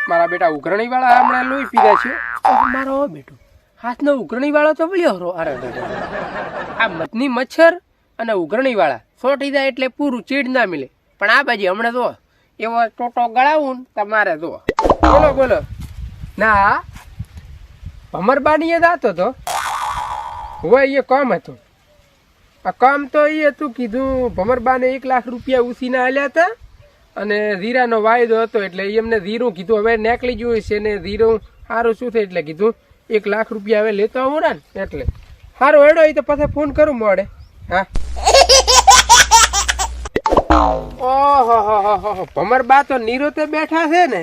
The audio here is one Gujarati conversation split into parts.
મારા બેટા ઉઘરણી વાળા હમણાં લોહી પીધા છે. મારો બેટો હાથનો ઉઘરણી વાળો તો વળ્યો હરો. અરે આ મતની મચ્છર અને ઉઘરણી વાળા સોટી જાય એટલે પૂરું ચીડ ના મિલે. પણ આ બાજી હમણાં તો એવો ટોટો ગળાવું ને તમારે તો બોલો બોલો. ના ભમરબાની એ જાતો તો હોય એ કામ હતું. આ કામ તો એ હતું કીધું ભમરબાને 1 લાખ રૂપિયા ઉસીના આલ્યા હતા અને હીરાનો વાયદો હતો એટલે એમને હીરું કીધું હવે નીકળી ગયું છે ને હીરું સારું શું થાય એટલે કીધું 1 લાખ રૂપિયા હવે લેતો આવું ને એટલે સારું હેડો એ તો પાછા ફોન કરું મોડે. હા ઓહો ભમરબા તો નીરોતે બેઠા છે ને.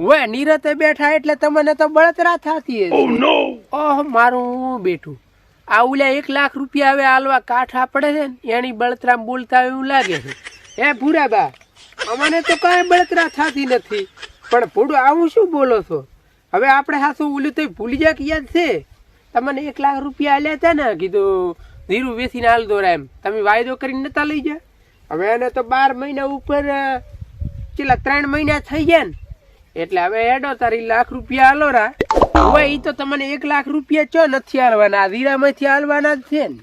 ઓય નીરોતે બેઠા એટલે તમને તો બળતરા થતી હશે. ઓહ મારું બેઠું આ ઓલા 1 લાખ રૂપિયા હવે આલવા કાઠા પડે છે ને એની બળતરા બોલતા એવું લાગે છે. હે ભૂરાબા અમને તો કઈ બળતરા થતી નથી પણ ભૂડું આવું શું બોલો છો? હવે આપણે હાસું ઓલું તો ભૂલી જાય કે યાદ છે તમને 1 લાખ રૂપિયા આલ્યા હતા ને કીધું ધીરું વેચીને હાલ દોરા એમ તમે વાયદો કરીને નતા લઈ જાય. હવે એને તો 12 મહિના ઉપર ચેલા 3 મહિના થઈ ગયા ને એટલે હવે હેડો તારી 1 લાખ રૂપિયા આલો રા. હવે ઈ તો તમને 1 લાખ રૂપિયા ચો નથી આલવાના ધીરામાંથી આલવાના જ છે ને.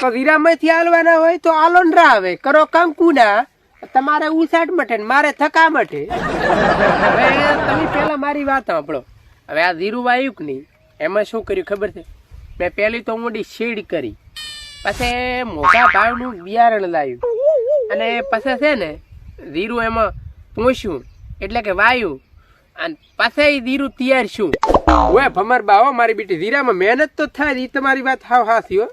તો ધીરામાંથી આલવાના હોય તો આલો ને રા. હવે કરો કંકુના તમારે ઉસાટ મટે ને મારે થકા મટે. હવે તમે પેલા મારી વાત સાંભળો. હવે આ ધીરું વાયુ કે નહીં એમાં શું કર્યું ખબર છે? મેં પહેલી તો મોટી શેડ કરી પછી મોટા ભાવનું બિયારણ લાવ્યું અને પછી છે ને ધીરું એમાં પૂછ્યું એટલે કે વાયુ અને પછી ધીરું તૈયાર શું. ઓય ભમરબા હો મારી બેટી ધીરામાં મહેનત તો થાય એ તમારી વાત હાવ હાસી હો.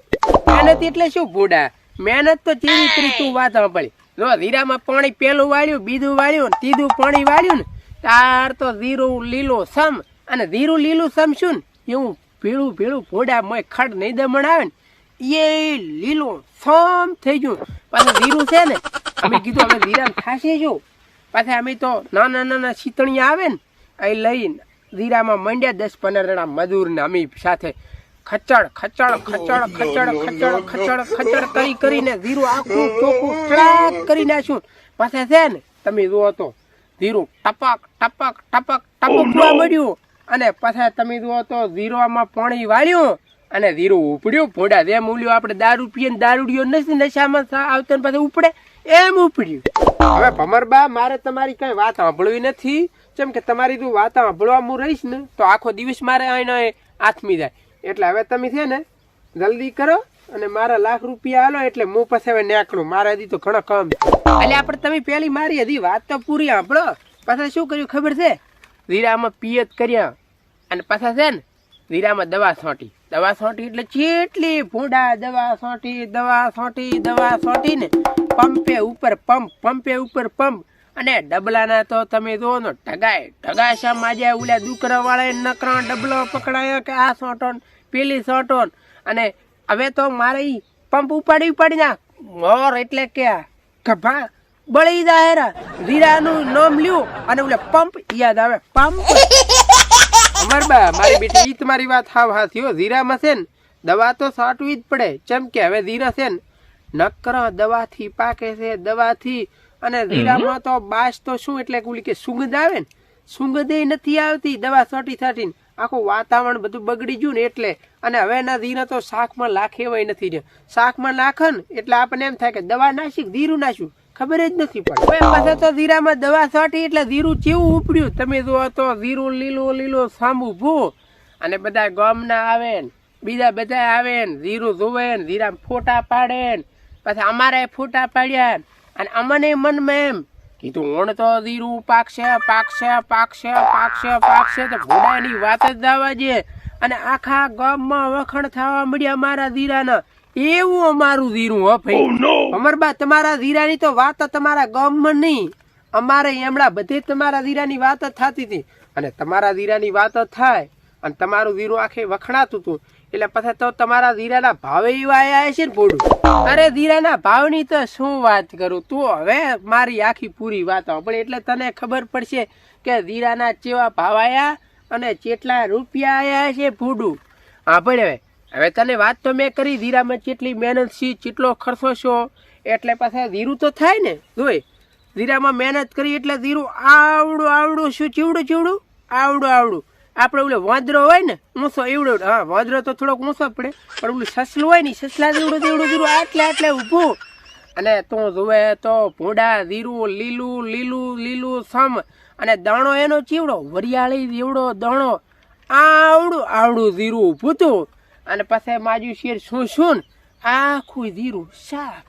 મહેનત એટલે શું ભૂડા મહેનત તો ચેવી કરી તું વાત સાંભળી. જો ધીરામાં પાણી પેલું વાળ્યું બીજું વાળ્યું ત્રીજું પાણી વાળ્યું ને તાર તો ધીરું લીલું સમ અને ધીરું લીલું સમ શું ને એવું ભીળું ભીળું ભોડા મોય ખડ નહીં દમણ આવે ને એ લીલું સમ થઈ ગયું. પાછું ધીરું છે ને અમે કીધું હવે ધીરામ થાશે જો પાછા અમે તો નાના નાના શીતળિયા આવે ને એ લઈને ધીરામાં મંડ્યા 10-15 જણા મજૂર ને અમે સાથે ખચડ ખચડ ખચડ ખચડ ખચડ ખચડ ખચડ કરીને ધીરું આખું ચોખ્ખું ટ્રાક કરી નાખ્યું. પાછા છે ને તમે જુઓ તો ધીરું ટપક ટપક ટપક ટપકવા મળ્યું અને પાછા તમે જુઓ તો ધીરોમાં પાણી વાળ્યું અને ધીરું ઉપડ્યું ભોડા જેમ ઉલ્યું આપણે દારૂ પીએ ને દારૂડિયો નથી નશામાં આવતો ને પાછું ઉપડે એમ ઉપડ્યું. હવે ભમરબા મારે તમારી કઈ વાત સાંભળવી નથી જેમ કે તમારી તું વાત સાંભળવા હું રહીશ ને તો આખો દિવસ મારે આને આથમી જાય. એટલે હવે તમે છે ને જલ્દી કરો અને મારા 1 લાખ રૂપિયા આલો એટલે હું પછી હવે નીકળું. મારે હજી તો ઘણો કામ છે. એટલે આપણે તમે પેલી મારી હજી વાત તો પૂરી સાંભળો. પાછા શું કર્યું ખબર છે? ધીરામાં પિયત કર્યા અને પાછા છે ને ધીરામાં દવા છોટી. દવા છોટી એટલે ચેટલી ભૂંડા દવા છોટી ને પંપે ઉપર પંપ પંપે ઉપર પંપ અને ડબલાના તો તમે જો ને ઢગાશા માજ્યા ઓલા દુકરા વાળા નકરા ડબલો પકડાયો કે આ સોટો પેલી સોટો. અને હવે તો મારે પંપ ઉપાડી નાખ મોર એટલે કે ગભા બળી જાય. ધીરાનું નામ લ્યું અને ઓલા પંપ યાદ આવે પંપ. અમરબા મારી બેટી ઈ તમારી વાત હાવ હાથી હો. ધીરામાં છે ને દવા તો સાટવી જ પડે ચમ કે હવે ધીરા છે ને નકર દવાથી પાકે છે દવાથી. અને ધીરામાં તો બાસ તો શું એટલે કે સુગંધ આવે ને સુગંધ નથી આવતી દવા છાંટીને આખું વાતાવરણ બધું બગડી ગયું ને એટલે. અને હવે ના ધીરા તો શાકમાં લાખે એવાય નથી રહ્યો. શાકમાં નાખે ને એટલે આપણને એમ થાય કે દવા નાસી ધીરું નાખ્યું ખબર જ નથી પડતી. પાછા તો ધીરામાં દવા છાંટી એટલે ધીરું કેવું ઉપડ્યું તમે જુઓ તો ધીરું લીલું સાંભું ભૂ અને બધા ગામના આવે ને બીજા બધા આવે ને ધીરું જોવે ને ધીરામાં ફોટા પાડે ને પછી અમારે ફોટા પાડ્યા અને અમને મનમાં એમ કીધું ઓણ તો ધીરું પાકશે તો ઘોડાની વાત જ જવા દે. અને આખા ગામમાં વખણ થવા મળ્યા મારા ધીરાના. એવું અમારું ધીરું હો ભાઈ. અમરબા તમારા ધીરાની તો વાત તમારા ગામમાં નહીં અમારે એમડા બધે તમારા ધીરાની વાત જ થતી હતી. અને તમારા ધીરાની વાત થાય અને તમારું ધીરું આખે વખણાતું હતું એટલે પછી તો તમારા ધીરાના ભાવે એવા આવ્યા છે ને ભોડું. અરે ધીરાના ભાવની તો શું વાત કરું તું. હવે મારી આખી પૂરી વાત સાંભળે એટલે તને ખબર પડશે કે ધીરાના કેવા ભાવ આવ્યા અને કેટલા રૂપિયા આવ્યા છે ભોડું. હા ભાઈ હવે તને વાત તો મેં કરી ધીરામાં કેટલી મહેનત છે કેટલો ખર્ચો છો એટલે પાછા ધીરું તો થાય ને. જોઈ જીરામાં મહેનત કરી એટલે જીરું આવડું આવડું શું ચીવડું ચીવડું આવડું આવડું આપણે ઓલો વાંદરો હોય ને ઊંસો એવડો, હા વાંદરો તો થોડોક ઊંસો પડે, પણ ઓલું સસલું હોય ને સસલા જેવડું જેવડું જીરું આટલે આટલે ઊભું, અને તું જોવે તો ભૂંડા જીરું લીલું લીલું લીલું સમ, અને દાણો એનો ચીવડો વરિયાળી એવડો દાણો આવડું આવડું જીરું ઊભું હતું, અને પછી માજુ શેર શું શું આખું જીરું સાફ.